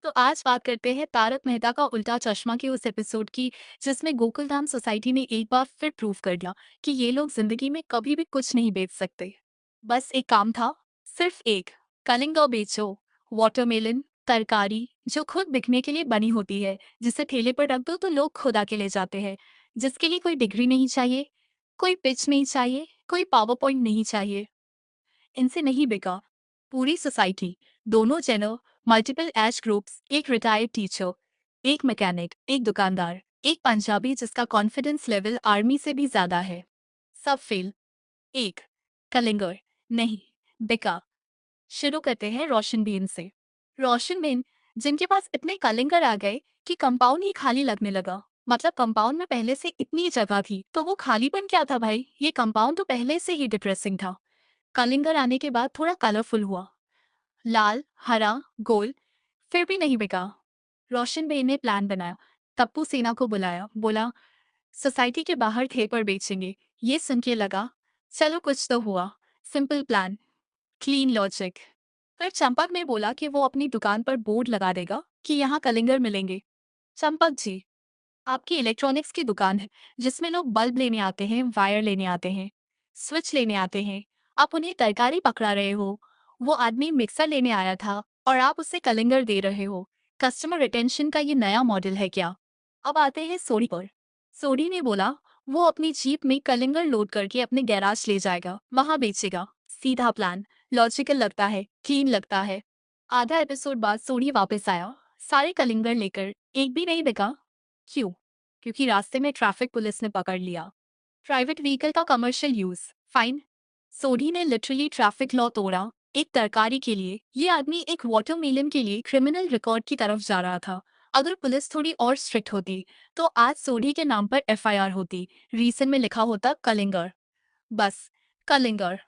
तो आज बात करते हैं तारक मेहता का उल्टा चश्मा के उस एपिसोड की, जिसमें गोकुलधाम सोसाइटी ने एक बार फिर प्रूव कर दिया कि ये लोग जिंदगी में कभी भी कुछ नहीं बेच सकते। बस एक काम था, सिर्फ एक, कलिंगा बेचो। वाटरमेलन तरकारी जो खुद बिकने के लिए बनी होती है, जिसे ठेले पर रख दो तो लोग खुद आके ले जाते हैं, जिसके लिए कोई डिग्री नहीं चाहिए, कोई पिच नहीं चाहिए, कोई पावर पॉइंट नहीं चाहिए। इनसे नहीं बिका। पूरी सोसाइटी, दोनों जेनर, मल्टीपल एज ग्रुप्स, एक रिटायर्ड टीचर, एक मैकेनिक, एक दुकानदार, एक पंजाबी जिसका कॉन्फिडेंस लेवल आर्मी से भी ज्यादा है, सब फेल। एक कलिंगर नहीं बिका। शुरू करते हैं रोशनबेन से। रोशनबेन, जिनके पास इतने कलिंगर आ गए कि कंपाउंड ही खाली लगने लगा। मतलब कंपाउंड में पहले से इतनी जगह थी तो वो खालीपन क्या था भाई, ये कंपाउंड तो पहले से ही डिप्रेसिंग था। कलिंगर आने के बाद थोड़ा कलरफुल हुआ, लाल, हरा, गोल, फिर भी नहीं बिका। रोशन बेन ने प्लान बनाया, तप्पू सेना को बुलाया, बोला सोसाइटी के बाहर थे पर बेचेंगे। ये सुन के लगा चलो कुछ तो हुआ। Simple plan, clean logic. फिर चंपक ने बोला कि वो अपनी दुकान पर बोर्ड लगा देगा कि यहाँ कलिंगर मिलेंगे। चंपक जी, आपकी इलेक्ट्रॉनिक्स की दुकान है जिसमें लोग बल्ब लेने आते हैं, वायर लेने आते हैं, स्विच लेने आते हैं। आप उन्हें तरकारी पकड़ा रहे हो। वो आदमी मिक्सर लेने आया था और आप उसे कलिंगर दे रहे हो। कस्टमर रिटेंशन का ये नया मॉडल है क्या? अब आते हैं सोडी पर। सोडी ने बोला वो अपनी जीप में कलिंगर लोड करके अपने गैराज ले जाएगा, वहां बेचेगा। सीधा प्लान, लॉजिकल लगता है, क्लीन लगता है। आधा एपिसोड बाद सोडी वापस आया, सारे कलिंगर लेकर, एक भी नहीं बिका। क्यों? क्योंकि रास्ते में ट्रैफिक पुलिस ने पकड़ लिया। प्राइवेट व्हीकल का कमर्शियल यूज, फाइन। सोडी ने लिटरली ट्रैफिक लॉ तोड़ा, एक तरकारी के लिए। ये आदमी एक वाटरमेलन के लिए क्रिमिनल रिकॉर्ड की तरफ जा रहा था। अगर पुलिस थोड़ी और स्ट्रिक्ट होती तो आज सोडी के नाम पर एफआईआर होती, रीजन में लिखा होता कलिंगर। बस कलिंगर।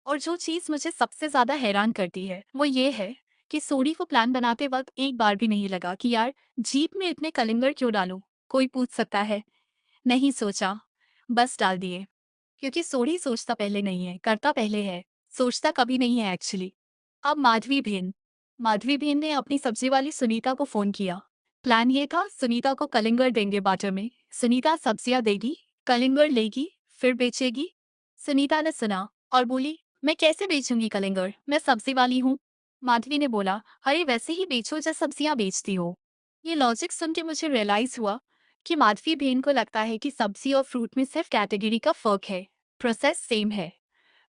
और जो चीज मुझे सबसे ज्यादा हैरान करती है वो ये है कि सोडी को प्लान बनाते वक्त एक बार भी नहीं लगा कि यार जीप में इतने कलिंगर क्यों डालूं। कोई पूछ सकता है, नहीं सोचा, बस डाल दिए। क्योंकि सोडी सोचता पहले नहीं है, करता पहले है, सोचता कभी नहीं है एक्चुअली। अब माधवी बहन ने अपनी सब्जी वाली सुनीता को फोन किया। प्लान ये था सुनीता को कलिंगर देंगे बाटर में। सुनीता सब्जियां देगी, कलिंगर लेगी, फिर बेचेगी। सुनीता ने सुना और बोली मैं कैसे बेचूंगी कलिंगर, मैं सब्जी वाली हूँ। माधवी ने बोला अरे वैसे ही बेचो जैसे सब्जियां बेचती हो। ये लॉजिक सुन के मुझे रियलाइज हुआ कि माधवी बहन को लगता है कि सब्जी और फ्रूट में सिर्फ कैटेगरी का फर्क है। प्रोसेस सेम है,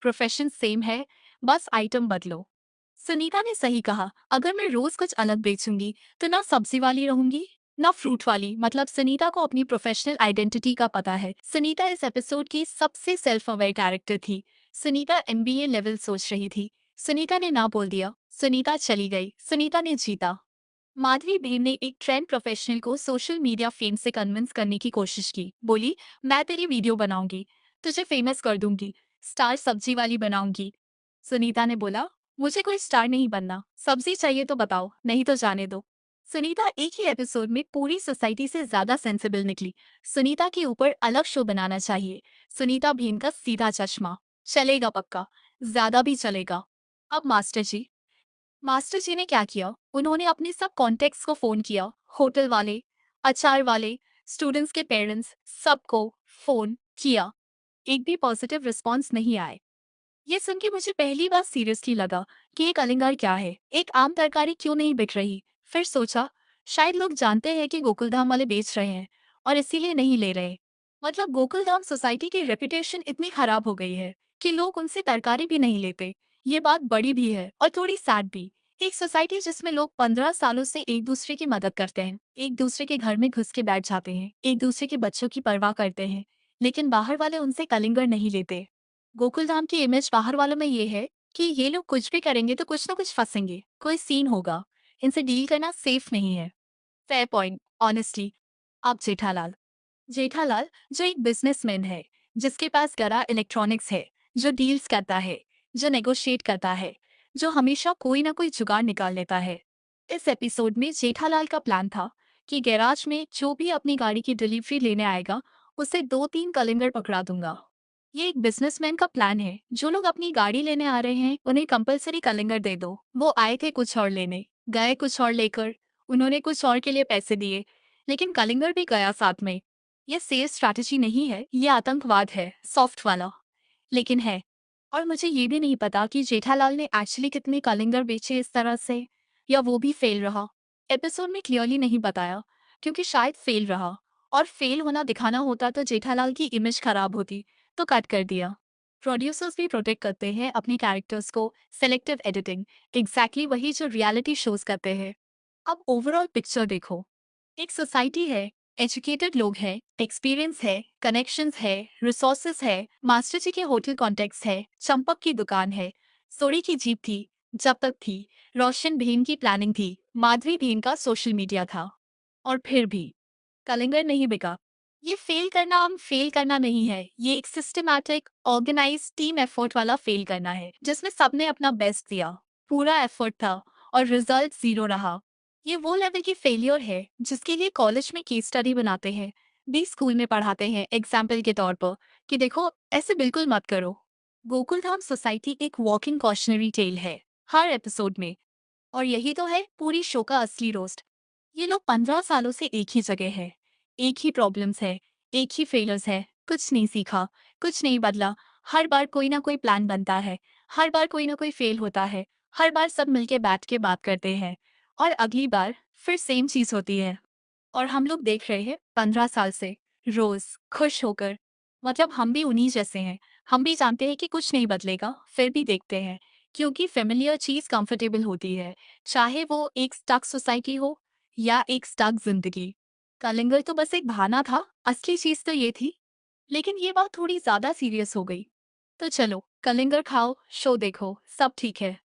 प्रोफेशन सेम है, बस आइटम बदलो। सुनीता ने सही कहा, अगर मैं रोज कुछ अलग बेचूंगी तो ना सब्जी वाली रहूंगी ना फ्रूट वाली। मतलब सुनीता को अपनी प्रोफेशनल आइडेंटिटी का पता है। सुनीता इस एपिसोड की सबसे सेल्फ अवेयर कैरेक्टर थी। सुनीता एमबीए लेवल सोच रही थी। सुनीता ने ना बोल दिया, सुनीता चली गई, सुनीता ने जीता। माधवी बेन ने एक ट्रेंड प्रोफेशनल को सोशल मीडिया फेम से कन्विंस करने की कोशिश की। बोली मैं तेरी वीडियो बनाऊंगी, तुझे फेमस कर दूंगी, स्टार सब्जी वाली बनाऊंगी। सुनीता ने बोला मुझे कोई स्टार नहीं बनना, सब्जी चाहिए तो बताओ, नहीं तो जाने दो। सुनीता एक ही एपिसोड में पूरी सोसाइटी से ज्यादा सेंसिबल निकली। सुनीता के ऊपर अलग शो बनाना चाहिए। सुनीता बेन का सीधा चश्मा, चलेगा पक्का, ज्यादा भी चलेगा। अब मास्टर जी ने क्या किया, उन्होंने अपने सब कॉन्टेक्ट्स को फोन किया। होटल वाले, अचार वाले, स्टूडेंट्स के पेरेंट्स, सबको फोन किया। एक भी पॉजिटिव रिस्पॉन्स नहीं आए। ये सुन के मुझे पहली बार सीरियसली लगा कि एक अलंकार क्या है, एक आम तरकारी क्यों नहीं बिक रही। फिर सोचा शायद लोग जानते हैं कि गोकुलधाम वाले बेच रहे हैं और इसीलिए नहीं ले रहे। मतलब गोकुलधाम सोसाइटी की रेपुटेशन इतनी खराब हो गई है कि लोग उनसे तरकारी भी नहीं लेते। ये बात बड़ी भी है और थोड़ी सैड भी। एक सोसाइटी जिसमें लोग 15 सालों से एक दूसरे की मदद करते हैं, एक दूसरे के घर में घुस के बैठ जाते हैं, एक दूसरे के बच्चों की परवाह करते हैं, लेकिन बाहर वाले उनसे कलिंगर नहीं लेते। गोकुलधाम की इमेज बाहर वालों में ये है कि ये लोग कुछ भी करेंगे तो कुछ ना कुछ फंसेंगे, कोई सीन होगा, इनसे डील करना सेफ नहीं है। Fair point, honestly. अब जेठालाल, जेठालाल जो एक बिजनेसमैन है, जिसके पास गरा इलेक्ट्रॉनिक्स है, जो डील्स करता है, जो नेगोशिएट करता है, जो हमेशा कोई ना कोई जुगाड़ निकाल लेता है। इस एपिसोड में जेठालाल का प्लान था कि गैराज में जो भी अपनी गाड़ी की डिलीवरी लेने आएगा उसे 2-3 कलिंगर पकड़ा दूंगा। ये एक बिजनेसमैन का प्लान है। जो लोग अपनी गाड़ी लेने आ रहे हैं उन्हें कंपलसरी कलिंगर दे दो। वो आए थे कुछ और लेने, गए कुछ और लेकर, उन्होंने कुछ और के लिए पैसे दिए, लेकिन कलिंगर भी गया साथ में। ये सेल्स स्ट्रैटेजी नहीं है, ये आतंकवाद है, सॉफ्ट वाला। लेकिन है। और मुझे ये भी नहीं पता कि जेठालाल ने एक्चुअली कितने कलिंगर बेचे इस तरह से, या वो भी फेल रहा। एपिसोड में क्लियरली नहीं बताया, क्योंकि शायद फेल रहा। और फेल होना दिखाना होता तो जेठालाल की इमेज खराब होती, तो कट कर दिया। प्रोड्यूसर्स भी प्रोटेक्ट करते हैं अपने कैरेक्टर्स को, सेलेक्टिव एडिटिंग, एग्जैक्टली वही जो रियलिटी शोज करते हैं। अब ओवरऑल पिक्चर देखो। एक सोसाइटी है, एजुकेटेड लोग हैं, एक्सपीरियंस है, कनेक्शंस है, रिसोर्सेज है, मास्टर जी के होटल कॉन्टेक्ट्स है, चंपक की दुकान है, सोड़ी की जीप थी, जब तक थी, रोशन भेन की प्लानिंग थी, माधवी भेन का सोशल मीडिया था। और फिर भी कलिंगर नहीं बिका। ये फेल करना नहीं है, ये एक सिस्टमैटिक ऑर्गेनाइज टीम एफर्ट वाला फेल करना है, जिसमें सबने अपना बेस्ट दिया, पूरा एफर्ट था, और रिजल्ट जीरो रहा। ये वो लेवल की फेलियर है जिसके लिए कॉलेज में केस स्टडी बनाते हैं, भी स्कूल में पढ़ाते हैं एग्जाम्पल के तौर पर, कि देखो ऐसे बिल्कुल मत करो। गोकुलधाम सोसाइटी एक वॉकिंग कॉशनरी टेल है हर एपिसोड में। और यही तो है पूरी शो का असली रोस्ट। ये लोग 15 सालों से एक ही जगह है, एक ही प्रॉब्लम्स है, एक ही फेलियर्स है, कुछ नहीं सीखा, कुछ नहीं बदला। हर बार कोई ना कोई प्लान बनता है, हर बार कोई ना कोई फेल होता है, हर बार सब मिलके बैठ के बात करते हैं, और अगली बार फिर सेम चीज होती है। और हम लोग देख रहे हैं 15 साल से, रोज खुश होकर। मतलब हम भी उन्हीं जैसे हैं। हम भी जानते हैं कि कुछ नहीं बदलेगा, फिर भी देखते हैं, क्योंकि फेमिलियर चीज कंफर्टेबल होती है, चाहे वो एक स्टक सोसाइटी हो या एक स्टक जिंदगी। कलिंगर तो बस एक बहाना था, असली चीज तो ये थी। लेकिन ये बात थोड़ी ज्यादा सीरियस हो गई। तो चलो कलिंगर खाओ, शो देखो, सब ठीक है।